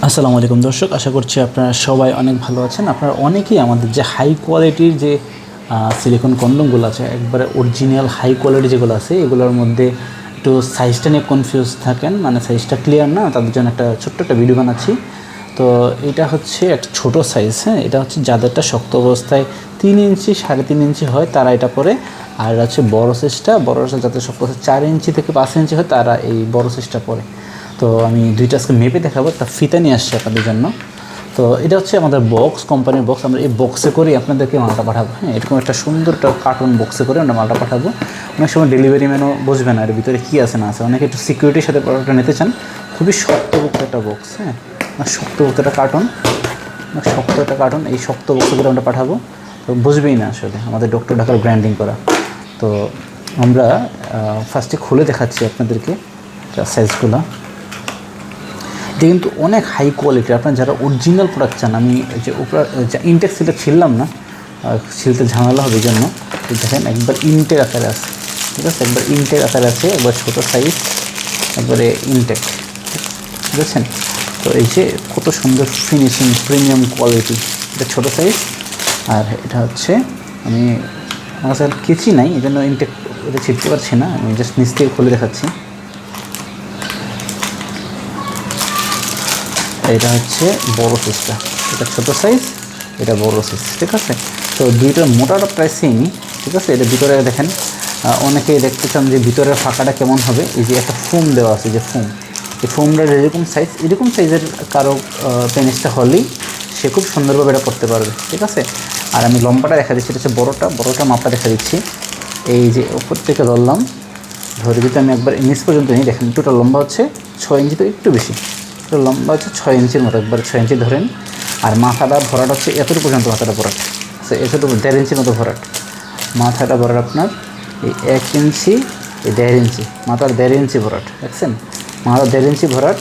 আসসালামু আলাইকুম দর্শক, আশা করছি আপনারা সবাই অনেক ভালো আছেন। আপনারা অনেকেই আমাদের যে হাই কোয়ালিটির যে সিলিকন কন্ডমগুলো আছে, একবারে অরিজিনাল হাই কোয়ালিটি যেগুলো আছে, এগুলোর মধ্যে একটু সাইজটা নিয়ে কনফিউজ থাকেন, মানে সাইজটা ক্লিয়ার না, তাদের জন্য একটা ছোট্ট একটা ভিডিও বানাচ্ছি। তো এটা হচ্ছে একটা ছোটো সাইজ, হ্যাঁ, এটা হচ্ছে যাদেরটা শক্ত অবস্থায় 3 ইঞ্চি 3.5 ইঞ্চি হয় তারা এটা পরে। আর হচ্ছে বড় সাইজটা, যাদের শক্ত অবস্থায় 4 ইঞ্চি থেকে 5 ইঞ্চি হয় তারা এই বড় সাইজটা পরে। তো আমি দুইটা আজকে মেপে দেখাবো, একটা ফিতা নিয়ে আসছি আপনাদের জন্য। তো এটা হচ্ছে আমাদের বক্স, কোম্পানির বক্স। আমরা এই বক্সে করে আপনাদেরকে মালটা পাঠাবো, হ্যাঁ, এরকম একটা সুন্দর একটা কার্টুন বক্সে করে আমরা মালটা পাঠাবো। অনেক সময় ডেলিভারি ম্যানও বুঝবে না এর ভিতরে কী আছে না আছে, অনেকে একটু সিকিউরিটির সাথে প্রোডাক্টটা নিতে চান। খুবই শক্তপোক্ত একটা বক্স, হ্যাঁ, শক্তপোক্ত একটা কার্টুন, শক্ত একটা কার্টুন। এই শক্ত বক্সে করে আমরা পাঠাবো, তো বুঝবেই না আসলে আমাদের ডক্টর ঢাকার ব্র্যান্ডিং করা। তো আমরা ফার্স্টে খুলে দেখাচ্ছি আপনাদেরকে সাইজগুলো। এটা কিন্তু অনেক হাই কোয়ালিটির। আপনার যারা অরিজিনাল প্রোডাক্ট চান, আমি যে উপরে ইনটেক সিলটা ছিললাম না, ছিলতে ঝামেলা হবে এই জন্য। দেখেন একবার ইনটেক আকারে আছে, ঠিক আছে, একবার ইনটেক আকারে আছে, একবার ছোটো সাইজ, একবারে ইনটেক, বুঝেছেন? তো এই যে কত সুন্দর ফিনিশিং, প্রিমিয়াম কোয়ালিটি। এটা ছোটো সাইজ, আর এটা হচ্ছে আমি আমার কাছে কেচি নাই, এই জন্য ইনটেক এটা ছিটতে পারছি না, আমি জাস্ট নিচ থেকে খুলে দেখাচ্ছি। এটা হচ্ছে বড়ো সাইজটা, এটা ছোটো সাইজ, এটা বড় সাইজ, ঠিক আছে। তো দুইটার মোটাটা প্রায় সেমই, ঠিক আছে। এটা ভিতরে দেখেন, অনেকেই দেখতে চান যে ভিতরের ফাঁকাটা কেমন হবে। এই যে একটা ফোম দেওয়া আছে, যে ফোম, এই ফোমটার এরকম সাইজের কারো পেনিসটা হলেই সে খুব সুন্দরভাবে এটা করতে পারবে, ঠিক আছে। আর আমি লম্বাটা দেখা দিচ্ছি, এটা হচ্ছে বড়োটা মাপটা দেখা দিচ্ছি। এই যে উপর থেকে ধরলাম, ধরে যদি আমি একবার নিচ পর্যন্ত নিই, দেখেন টোটাল লম্বা হচ্ছে 6 ইঞ্চি, তো একটু বেশি, টোটাল লম্বা হচ্ছে 6 ইঞ্চির মতো, একবার 6 ইঞ্চি ধরেন। আর মাথাটা ভরাট হচ্ছে এতটুকু পর্যন্ত, মাথাটা ভরাট, সো এতটুকু 1.5 ইঞ্চির মতো ভরাট। মাথাটা ভরাট আপনার এই 1 ইঞ্চি, এই 1.5 ইঞ্চি, মাথার 1.5 ইঞ্চি ভরাট, দেখছেন, মাথার 1.5 ইঞ্চি ভরাট।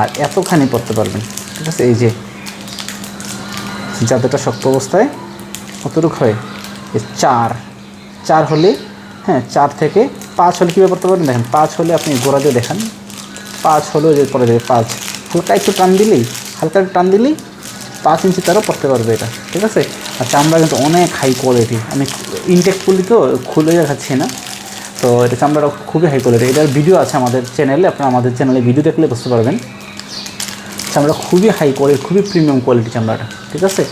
আর এতখানি পড়তে পারবেন, ঠিক আছে। এই যে যাদেরটা শক্ত অবস্থায় কতটুকু হয়, এই 4 হলে, হ্যাঁ, 4 থেকে 5 হলে কীভাবে পড়তে পারবেন, দেখেন 5 হলে আপনি গোড়া দিয়ে দেখান, 5 হলেও যে পরে দেবে 5, হালকা একটু টান দিলেই, 5 ইঞ্চি তারও পড়তে পারবে এটা, ঠিক আছে। আর চামড়া কিন্তু অনেক হাই কোয়ালিটি, আমি ইনটেক খুলি তো খুলে দেখাচ্ছি না। তো এটা চামড়াটা খুবই হাই কোয়ালিটি। এটার ভিডিও আছে আমাদের চ্যানেলে, আপনারা আমাদের চ্যানেলে ভিডিও দেখলে বুঝতে পারবেন। চামড়া খুবই হাই কোয়ালিটি, খুবই প্রিমিয়াম কোয়ালিটি চামড়াটা, ঠিক আছে।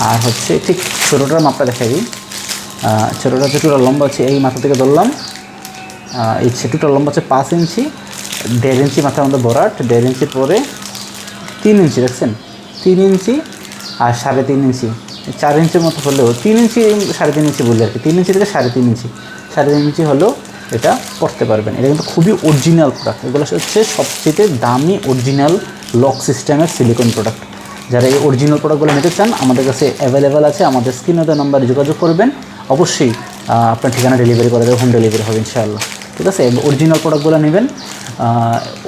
আর হচ্ছে ঠিক ছোটোটার মাপটা দেখাই দিই। ছোটোটা হচ্ছে টোটাল লম্বা হচ্ছে, এই মাথা থেকে ধরলাম, এই টোটাল লম্বা হচ্ছে 5 ইঞ্চি, 1.5 ইঞ্চি মাথার মধ্যে ভরাট, 1.5 ইঞ্চির পরে 3 ইঞ্চি, দেখছেন, 3 ইঞ্চি আর 3.5 ইঞ্চি, 4 ইঞ্চির মতো হলেও 3 ইঞ্চি 3.5 ইঞ্চি বললে আর কি, 3 ইঞ্চি থেকে 3.5 ইঞ্চি, 3.5 ইঞ্চি হলেও এটা পড়তে পারবেন। এটা কিন্তু খুবই অরিজিনাল প্রোডাক্ট, এগুলো হচ্ছে সবচেয়ে দামি অরিজিনাল লক সিস্টেমের সিলিকন প্রোডাক্ট। যারা এই অরিজিনাল প্রোডাক্টগুলো নিতে চান, আমাদের কাছে অ্যাভেলেবেল আছে, আমাদের স্ক্রিনে দেওয়া নাম্বারে যোগাযোগ করবেন। অবশ্যই আপনার ঠিকানা ডেলিভারি করে দেবে, হোম ডেলিভারি হবে ইনশাআল্লাহ, ঠিক আছে। অরিজিনাল প্রোডাক্টগুলো নেবেন,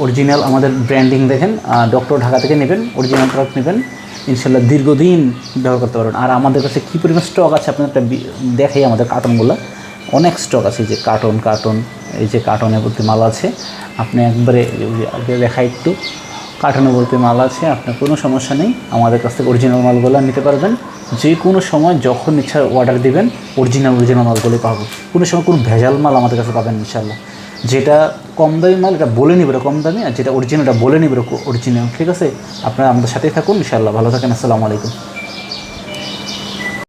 অরিজিনাল আমাদের ব্র্যান্ডিং দেখেন, ডক্টর ঢাকা থেকে নেবেন, অরিজিনাল প্রোডাক্ট নেবেন, ইনশাআল্লাহ দীর্ঘদিন ব্যবহার করতে পারবেন। আর আমাদের কাছে কী পরিমাণ স্টক আছে আপনার একটা দেখাই, আমাদের কার্টনগুলো অনেক স্টক আছে। এই যে কার্টন, এই যে কার্টনে ভর্তি মাল আছে, আপনি একবারে দেখাই একটু, কার্টনে ভর্তি মাল আছে, আপনার কোনো সমস্যা নেই, আমাদের কাছ থেকে অরিজিনাল মালগুলো নিতে পারবেন। যে কোনো সময় যখন ইচ্ছা অর্ডার দিবেন, অরিজিনাল মালগুলোই পাবো। কোনো সময় কোনো ভেজাল মাল আমাদের কাছে পাবেন ইনশাআল্লাহ। যেটা কম দামি মাল এটা বলে নিবে কম দামি, আর যেটা অরিজিনাল এটা বলে নিবে অরিজিনাল, ঠিক আছে। আপনারা আমাদের সাথেই থাকুন ইনশাআল্লাহ। ভালো থাকেন, আসসালামু আলাইকুম।